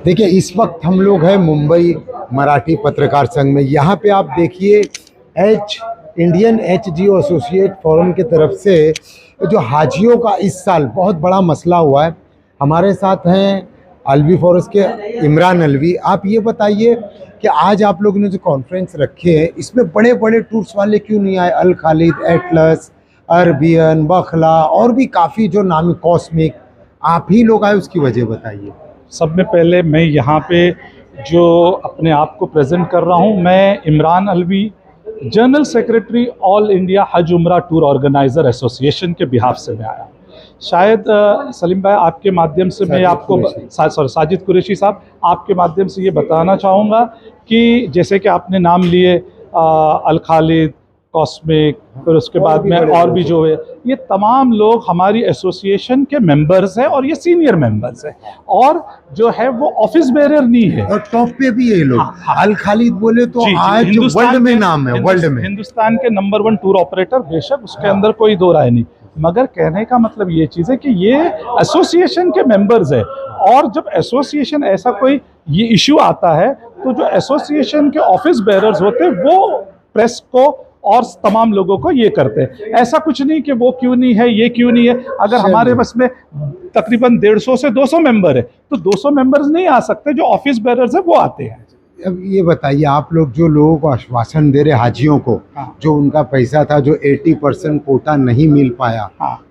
देखिए, इस वक्त हम लोग हैं मुंबई मराठी पत्रकार संघ में। यहाँ पे आप देखिए इंडियन HGO एसोसिएट फोरम की तरफ से जो हाजियों का इस साल बहुत बड़ा मसला हुआ है। हमारे साथ हैं अलवी फॉरेस्ट के इमरान अलवी। आप ये बताइए कि आज आप लोगों ने जो कॉन्फ्रेंस रखे हैं इसमें बड़े बड़े टूर्स वाले क्यों नहीं आए? अल खालिद, एटलस, अरबियन, बखला और भी काफ़ी जो नामी कॉस्मिक, आप ही लोग आए, उसकी वजह बताइए। सब में पहले मैं यहाँ पे जो अपने आप को प्रेजेंट कर रहा हूँ, मैं Imran Alvi, general secretary all India हज उम्रा टूर ऑर्गेनाइज़र एसोसिएशन के बिहाफ से मैं आया। शायद सलीम भाई आपके माध्यम से मैं आपको साजिद कुरैशी साहब आपके माध्यम से ये बताना चाहूँगा कि जैसे कि आपने नाम लिए अल खालिद, कॉस्मिक, फिर उसके बाद में और भी जो है, ये तमाम लोग हमारी एसोसिएशन के मेंबर्स हैं और ये सीनियर मेंबर्स हैं और जो है वो ऑफिस बेरर नहीं है। और टॉप पे भी ये लोग अल खालिद बोले तो आज वर्ल्ड में नाम है, वर्ल्ड में हिंदुस्तान के नंबर 1 टूर ऑपरेटर, बेशक उसके अंदर कोई दो राय नहीं, मगर कहने का मतलब ये चीज़ है कि ये एसोसिएशन के मेंबर्स है और जब एसोसिएशन ऐसा कोई ये इशू आता है तो जो एसोसिएशन के ऑफिस बेरर्स होते हैं वो प्रेस को और तमाम लोगों को ये करते हैं। ऐसा कुछ नहीं कि वो क्यों नहीं है, ये क्यों नहीं है। अगर हमारे बस में तकरीबन 150 से 200 मेंबर है तो 200 मेंबर्स नहीं आ सकते, जो ऑफिस बेरर्स है वो आते हैं। अब ये बताइए, आप लोग जो लोगों को आश्वासन दे रहे हाजियों को, जो उनका पैसा था जो 80% कोटा नहीं मिल पाया,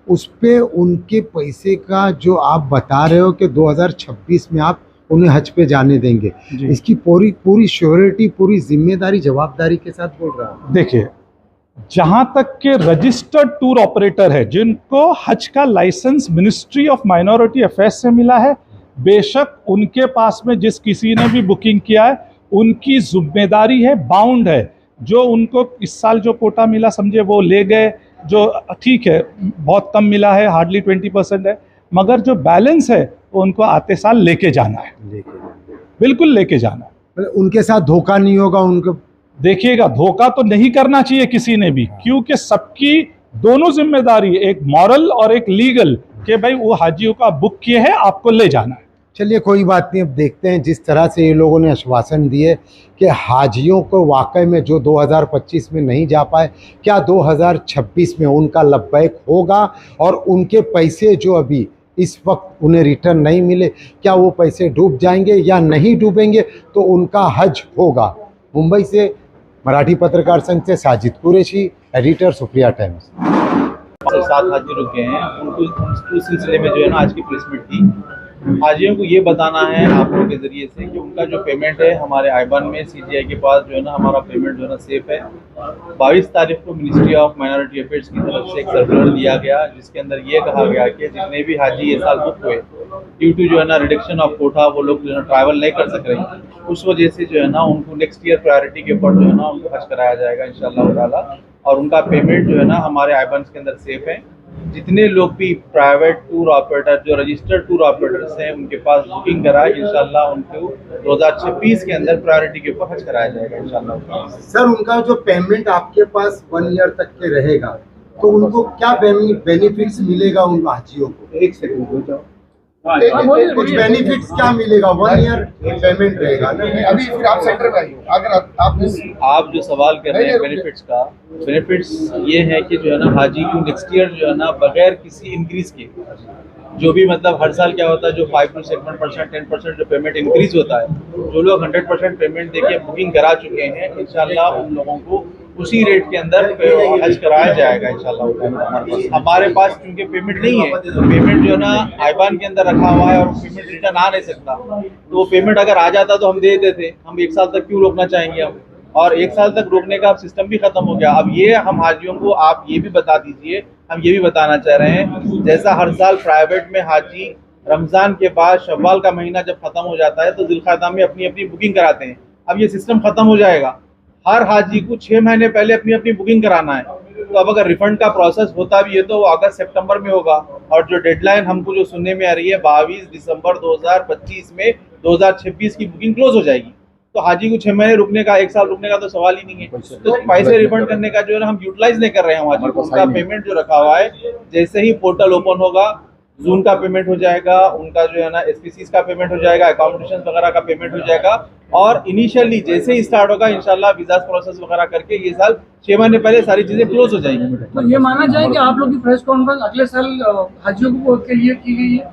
उस पे उनके पैसे का जो आप बता रहे हो कि 2026 में आप उन्हें हज पे जाने देंगे, इसकी पूरी श्योरिटी, पूरी जिम्मेदारी, जवाबदारी के साथ बोल रहा हूँ। देखिए, जहां तक के रजिस्टर्ड टूर ऑपरेटर है जिनको हज का licence ministry of minority affairs से मिला है, बेशक उनके पास में जिस किसी ने भी बुकिंग किया है उनकी जिम्मेदारी है, बाउंड है। जो उनको इस साल जो कोटा मिला समझे वो ले गए, जो ठीक है बहुत कम मिला है, हार्डली 20% है, मगर जो बैलेंस है वो उनको आते साल लेके जाना है, बिल्कुल लेके जाना है। उनके साथ धोखा नहीं होगा उनको? देखिएगा, धोखा तो नहीं करना चाहिए किसी ने भी, क्योंकि सबकी दोनों जिम्मेदारी, एक मॉरल और एक लीगल, कि भाई वो हाजियों का बुक किए हैं, आपको ले जाना है। चलिए कोई बात नहीं, अब देखते हैं जिस तरह से ये लोगों ने आश्वासन दिए कि हाजियों को वाकई में जो 2025 में नहीं जा पाए, क्या 2026 में उनका लब्बैक होगा और उनके पैसे जो अभी इस वक्त उन्हें रिटर्न नहीं मिले, क्या वो पैसे डूब जाएंगे या नहीं डूबेंगे, तो उनका हज होगा। मुंबई से मराठी पत्रकार संघ से साजिद कुरैशी, एडिटर सुप्रिया टाइम्स। 7 हाजी रुके हैं, उनको उस सिलसिले में जो है ना आज की प्रेसमेंट थी। हाजियों को ये बताना है आप लोगों के जरिए से कि उनका जो पेमेंट है हमारे आईबान में CGI के पास जो है ना हमारा पेमेंट जो है ना सेफ है। 22 तारीख को मिनिस्ट्री ऑफ माइनॉरिटी अफेयर्स की तरफ से एक सर्कुलर दिया गया जिसके अंदर ये कहा गया कि जितने भी हाजी ये साल बुक हुए ड्यू टू जो है ना रिडक्शन ऑफ कोटा, वो लोग जो है ना ट्रैवल नहीं कर सक रहे, उस वजह से जो है ना उनको नेक्स्ट ईयर प्रायोरिटी के ऊपर जो है ना उनको हज कराया जाएगा इंशाल्लाह ताला, और उनका पेमेंट जो है ना हमारे आईबान के अंदर सेफ है। जितने लोग भी प्राइवेट टूर ऑपरेटर, जो रजिस्टर्ड टूर ऑपरेटर्स हैं, उनके पास बुकिंग कराए, इंशाल्लाह उनको 2026 के अंदर प्रायोरिटी के ऊपर हज कराया जाएगा इंशाल्लाह। सर, उनका जो पेमेंट आपके पास 1 ईयर तक के रहेगा तो उनको क्या बेनिफिट्स मिलेगा उन हाजियों को? एक सेकंड हो जाओ, कुछ बेनिफिट्स क्या मिलेगा? 1 ईयर पेमेंट रहेगा ना। अभी फिर आप सेंटर में आइए, अगर आप जो सवाल कर रहे हैं बेनिफिट्स का, बेनिफिट्स ये है कि जो है ना हाजी को नेक्स्ट ईयर जो है ना बगैर किसी इंक्रीज के, जो भी मतलब हर साल क्या होता है जो 5 to 7%, 10% जो पेमेंट इंक्रीज होता है, जो लोग 100% पेमेंट देके बुकिंग करा चुके हैं, इंशाल्लाह उन लोगों को उसी रेट के अंदर हज कराया जाएगा इंशाल्लाह। हमारे पास क्योंकि पेमेंट नहीं है, तो पेमेंट जो है ना आईबान के अंदर रखा हुआ है और पेमेंट रिटर्न आ नहीं सकता, तो वो पेमेंट अगर आ जाता तो हम दे देते। हम 1 साल तक क्यों रोकना चाहेंगे हम, और 1 साल तक रोकने का अब सिस्टम भी खत्म हो गया। अब ये हम हाजियों को आप ये भी बता दीजिए, हम ये भी बताना चाह रहे हैं, जैसा हर साल प्राइवेट में हाजी रमज़ान के बाद शव्वाल का महीना जब खत्म हो जाता है तो ज़िलक़ादा में अपनी अपनी बुकिंग कराते हैं, अब ये सिस्टम खत्म हो जाएगा। हर हाजी को 6 महीने पहले अपनी अपनी बुकिंग कराना है, तो अब अगर रिफंड का प्रोसेस होता भी है तो वो अगस्त सितंबर में होगा, और जो डेडलाइन हमको जो सुनने में आ रही है 22 दिसंबर 2025 में 2026 की बुकिंग क्लोज हो जाएगी। तो हाजी को 6 महीने रुकने का, 1 साल रुकने का तो सवाल ही नहीं है। तो पैसे रिफंड करने का जो है ना हम यूटिलाइज नहीं कर रहे हैं हाजी को। उनका पेमेंट जो रखा हुआ है, जैसे ही पोर्टल ओपन होगा जून का पेमेंट हो जाएगा, उनका जो है ना SPCs का पेमेंट हो जाएगा, अकोमोडेशन वगैरह का पेमेंट हो जाएगा, और इनिशियली जैसे ही स्टार्ट होगा इंशाल्लाह वीजा प्रोसेस वगैरह करके ये साल 6 महीने पहले सारी चीजें क्लोज हो जाएंगी। तो ये माना जाए कि आप लोग की प्रेस कॉन्फ्रेंस अगले साल हाजियों को के लिए की गई है?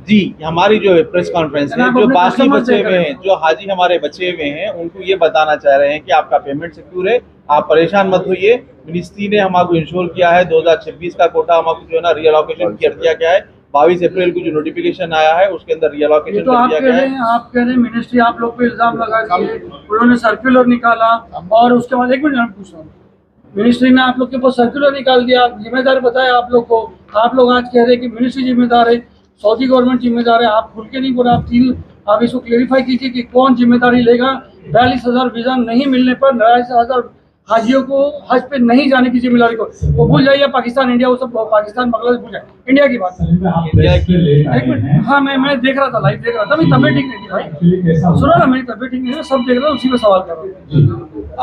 जी, हमारी जो प्रेस कॉन्फ्रेंस है, आप जो अपने बाकी कस्टमर बचे से हुए हैं, जो हाजी हमारे बचे हुए हैं, उनको ये बताना चाह रहे हैं कि आपका पेमेंट सिक्योर है, आप परेशान मत होइए। मिनिस्ट्री ने हमको इंश्योर किया है, 2026 का कोटा हमको जो है ना रीअलोकेशन कर दिया गया है। 22 अप्रैल को जो नोटिफिकेशन आया है उसके अंदर ये रीअलोकेशन तो कर आप दिया कह गया रहे है। हैं, आप कह रहे हैं मिनिस्ट्री आप लोग पे इल्जाम लगा रही है, उन्होंने सर्कुलर निकाला और उसके बाद एक मिनट मैं पूछ रहा हूँ, मिनिस्ट्री ने आप लोग के ऊपर सर्कुलर निकाल दिया, जिम्मेदार बताया आप लोग को, आप लोग आज कह रहे हैं कि मिनिस्ट्री जिम्मेदार है, सऊदी गवर्नमेंट जिम्मेदार है, आप खुल के नहीं बोला, आप इसको क्लेरिफाई कीजिए कि कौन जिम्मेदारी लेगा। 42,000 वीजा नहीं मिलने पर 42,000 हाजियों को हज पे नहीं जाने की जिम्मेदारी को वो भूल जाइए। पाकिस्तान इंडिया वो सब पाकिस्तान बांग्लादेश भूल जाए, इंडिया की बात है। एक मिनट, हाँ मैं देख रहा था, लाइव देख रहा था, मेरी तबीयत ठीक नहीं थी भाई, सुनो ना, मेरी तबीयत ठीक नहीं है, सब देख रहा था, उसी में सवाल कर रहा हूँ।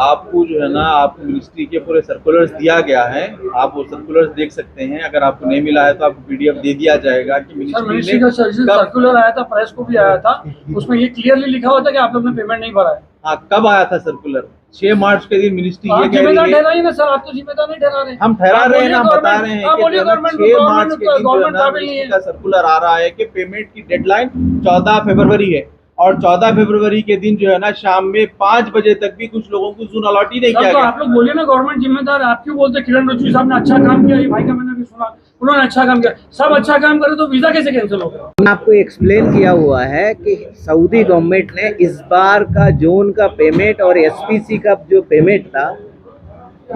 आपको जो है ना, आपको मिनिस्ट्री के पूरे सर्कुलर्स दिया गया है, आप वो सर्कुलर्स देख सकते हैं। अगर आपको नहीं मिला है तो आपको PDF दे दिया जाएगा कि मिनिस्ट्री मिनिस्ट्री का ने सर्कुलर आया था, प्रेस को भी आया था, उसमें ये क्लियरली लिखा हुआ था कि आप लोग ने पेमेंट नहीं भरा है। हाँ, कब आया था सर्कुलर? 6 मार्च के दिन मिनिस्ट्री आप ये कह जिम्मेदार रही है। ठहराइए ना सर, आप तो जिम्मेदार नहीं ठहरा रहे। हम ठहरा रहे हैं ना, बता रहे हैं कि जो है ना, 6 मार्च के दिन जो है गवर्नमेंट ना काबिल नहीं मिनिस्ट्री है। का सर्कुलर आ रहा है कि पेमेंट की डेडलाइन 14 फरवरी है, और 14 फरवरी के दिन जो है ना शाम में 5 बजे तक भी कुछ लोगों को जून अलॉट ही नहीं सर किया तो गया। आप लोग बोलिए ना, गवर्नमेंट जिम्मेदार है, आप क्यों बोलते? किरण रिजिजू साहब ने अच्छा काम किया, ये भाई का मैंने भी सुना, उन्होंने अच्छा काम किया, सब अच्छा काम करे तो वीजा कैसे कैंसिल होगा? आपको एक्सप्लेन किया हुआ है कि सऊदी गवर्नमेंट ने इस बार का जोन का पेमेंट और SPC का जो पेमेंट था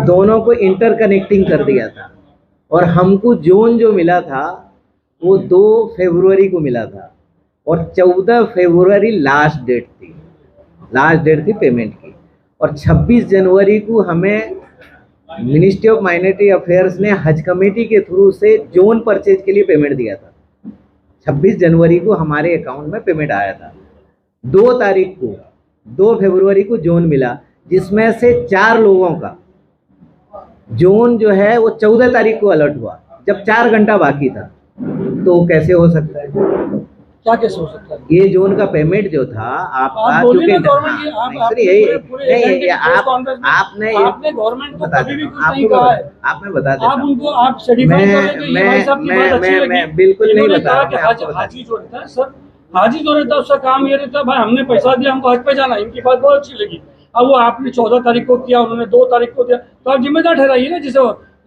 दोनों को इंटरकनेक्टिंग कर दिया था, और हमको जोन जो मिला था वो 2 फरवरी को मिला था, और 14 फरवरी लास्ट डेट थी पेमेंट की, और 26 जनवरी को हमें मिनिस्ट्री ऑफ माइनॉरिटी अफेयर्स ने हज कमेटी के थ्रू से जोन परचेज के लिए पेमेंट दिया था। 26 जनवरी को हमारे अकाउंट में पेमेंट आया था। 2 फरवरी को जोन मिला, जिसमें से 4 लोगों का जोन जो है वो 14 तारीख को अलर्ट हुआ, जब 4 घंटा बाकी था। तो कैसे हो सकता है? क्या कैसे हो सकता है? ये जोन का पेमेंट जो था आपका, आप बोलिए ना क्योंकि गवर्नमेंट की, आपने गवर्नमेंट को कभी भी कुछ नहीं कहा है, आपने बता देता आप हूं। उनको आप सर्टिफाई कर रहे हैं कि ये भाई साहब की बात अच्छी लगी। मैं बिल्कुल नहीं इन्होंने बता कहा रहा, कि मैं आपको बता हाजी जो रहता है सर, हाजी जो रहता है उसका काम ये रहता है, भाई हमने पैसा दिया, हमको हज पे जाना है, इनकी बात बहुत अच्छी लगी। अब वो आपने 14 तारीख को किया, उन्होंने 2 तारीख को दिया, तो आप जिम्मेदार ठहराइए ना,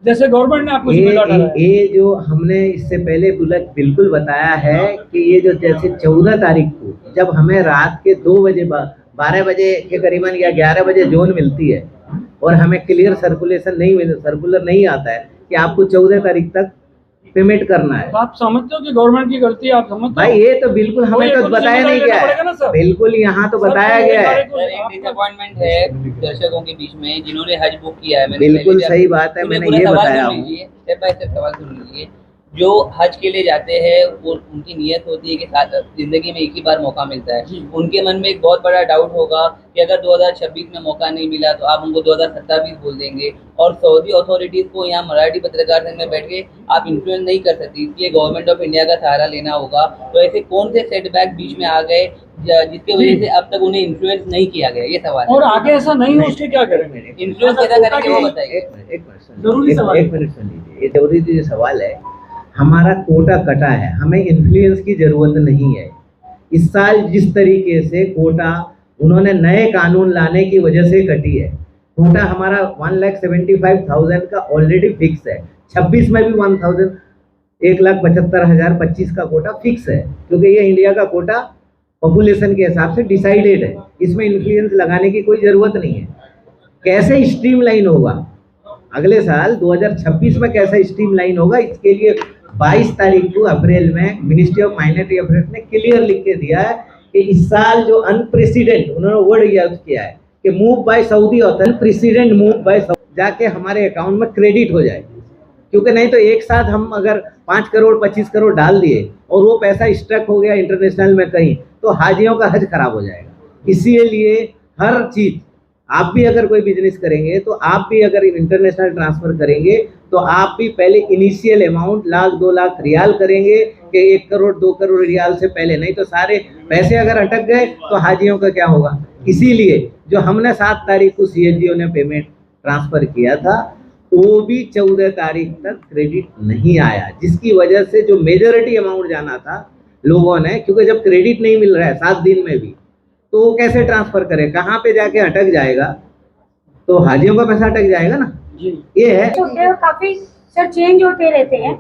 जैसे गवर्नमेंट ने आपको जिम्मेदार ठहराया। ये जो हमने इससे पहले बिल्कुल बताया है कि ये जो जैसे 14 तारीख को जब हमें रात के 2 बजे 12 बजे के करीबन या 11 बजे जोन मिलती है, और हमें क्लियर सर्कुलर नहीं आता है कि आपको 14 तारीख तक पेमेंट करना है। तो आप समझते हो कि गवर्नमेंट की गलती है? आप समझते हो भाई ये तो बिल्कुल हमें तो बताया नहीं गया है, बिल्कुल यहाँ तो बताया गया है। एक डिसअपॉइंटमेंट है दर्शकों के बीच में जिन्होंने हज बुक किया है। मैंने बिल्कुल पहले सही बात है, मैंने ये बताया हूँ। स्टेप बाय स्टेप सवाल सुन लीजिए। जो हज के लिए जाते हैं वो उनकी नीयत होती है कि जिंदगी में एक ही बार मौका मिलता है। उनके मन में एक बहुत बड़ा डाउट होगा कि अगर 2026 में मौका नहीं मिला तो आप उनको 2027 बोल देंगे, और सऊदी अथॉरिटीज को यहाँ मराठी पत्रकार संघ में बैठ के आप इन्फ्लुएंस नहीं कर सकती, इसलिए गवर्नमेंट ऑफ इंडिया का सहारा लेना होगा। तो ऐसे कौन से सेटबैक बीच में आ गए जिसके वजह से अब तक उन्हें इन्फ्लुएंस नहीं किया गया? ये सवाल है। और आगे ऐसा नहीं हो उसके क्या करेंगे? इन्फ्लुएंस कैसा करेंगे वो बताइए। एक मिनट सुन लीजिए, ये जरूरी जो सवाल है, हमारा कोटा कटा है, हमें इन्फ्लुएंस की जरूरत नहीं है। इस साल जिस तरीके से कोटा उन्होंने नए कानून लाने की वजह से कटी है, कोटा हमारा 1,75,000 का ऑलरेडी फिक्स है। 26 में भी 1,75,025 का कोटा फिक्स है, क्योंकि ये इंडिया का कोटा पॉपुलेशन के हिसाब से डिसाइडेड है, इसमें इन्फ्लुएंस लगाने की कोई ज़रूरत नहीं है। कैसे स्ट्रीमलाइन होगा अगले साल 2026 में, कैसा स्ट्रीमलाइन होगा, इसके लिए 22 तारीख को अप्रैल में मिनिस्ट्री ऑफ माइनॉरिटी अफेयर्स ने क्लियर लिख के दिया है कि इस साल जो अनप्रेसिडेंट, उन्होंने वर्ड यूज किया है कि move by Saudi unprecedented move by Saudi जाके हमारे अकाउंट में क्रेडिट हो जाए, क्योंकि नहीं तो एक साथ हम अगर 5 करोड़ 25 करोड़ डाल दिए और वो पैसा स्टक हो गया इंटरनेशनल में कहीं, तो हाजियों का हज खराब हो जाएगा। इसीलिए हर चीज़ आप भी अगर कोई बिजनेस करेंगे तो आप भी अगर इंटरनेशनल ट्रांसफर करेंगे तो आप भी पहले इनिशियल अमाउंट 1 लाख 2 लाख रियाल करेंगे कि 1 करोड़ 2 करोड़ रियाल से पहले, नहीं तो सारे पैसे अगर अटक गए तो हाजियों का क्या होगा। इसीलिए जो हमने 7 तारीख को CSGO ने पेमेंट ट्रांसफर किया था वो भी 14 तारीख तक क्रेडिट नहीं आया, जिसकी वजह से जो मेजॉरिटी अमाउंट जाना था लोगों ने, क्योंकि जब क्रेडिट नहीं मिल रहा है 7 दिन में भी तो वो कैसे ट्रांसफर करे, कहाँ पे जाके अटक जाएगा, तो हाजियों का पैसा अटक जाएगा ना। ये है तो काफी सर चेंज होते रहते हैं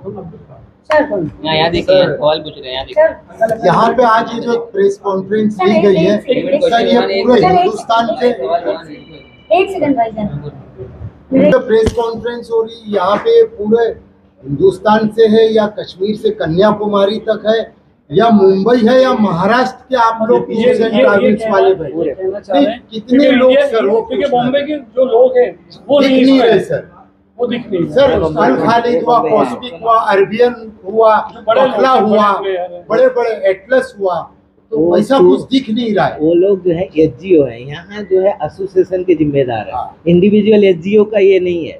सर। यहाँ देखिए सवाल पूछ रहे हैं, यहाँ देखिए सर यहाँ पे आज ये जो प्रेस कॉन्फ्रेंस ली गई है सर, ये पूरे हिंदुस्तान से एक सेकंड भाई सर, जो प्रेस कॉन्फ्रेंस हो रही यहाँ पे पूरे हिंदुस्तान से है या कश्मीर से कन्याकुमारी तक है या मुंबई है या महाराष्ट्र के आप लोग ट्रैवल्स वाले बैठे, कितने लोग सर हो, क्योंकि बॉम्बे के जो लोग हैं वो दिख नहीं रहे सर। वो दिख नहीं सर अल खालिद हुआ, कॉस्मिक हुआ, अरबियन हुआ, बखला हुआ, बड़े बड़े एटलस हुआ, तो ऐसा कुछ दिख नहीं रहा है। वो लोग जो है SGO है, यहाँ जो है एसोसिएशन के जिम्मेदार है, इंडिविजुअल SGO का ये नहीं है।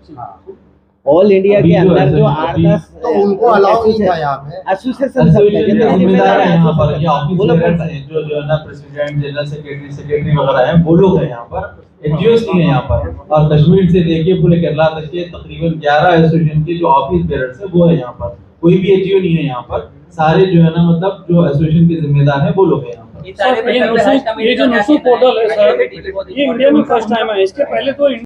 ऑल इंडिया के अंदर जो 8-10 तो उनको अलाउ नहीं था यहाँ पे। एसोसिएशन सब जिम्मेदार है यहाँ पर, ये ऑफिसर्स जो है ना प्रेसिडेंट, जनरल सेक्रेटरी वगैरह हैं, वो लोग हैं यहाँ पर, NGOs नहीं है यहाँ पर। और कश्मीर से लेके पूरे केरला तक के तकरीबन 11 एसोसिएशन के जो ऑफिस बेरर्स है वो है यहाँ पर, कोई भी NGO नहीं है यहाँ पर, सारे जो है ना मतलब जो एसोसिएशन के जिम्मेदार हैं वो लोग हैं यहाँ पर। ये जो नसूक पोर्टल है सर, ये इंडिया में फर्स्ट टाइम है, इसके पहले तो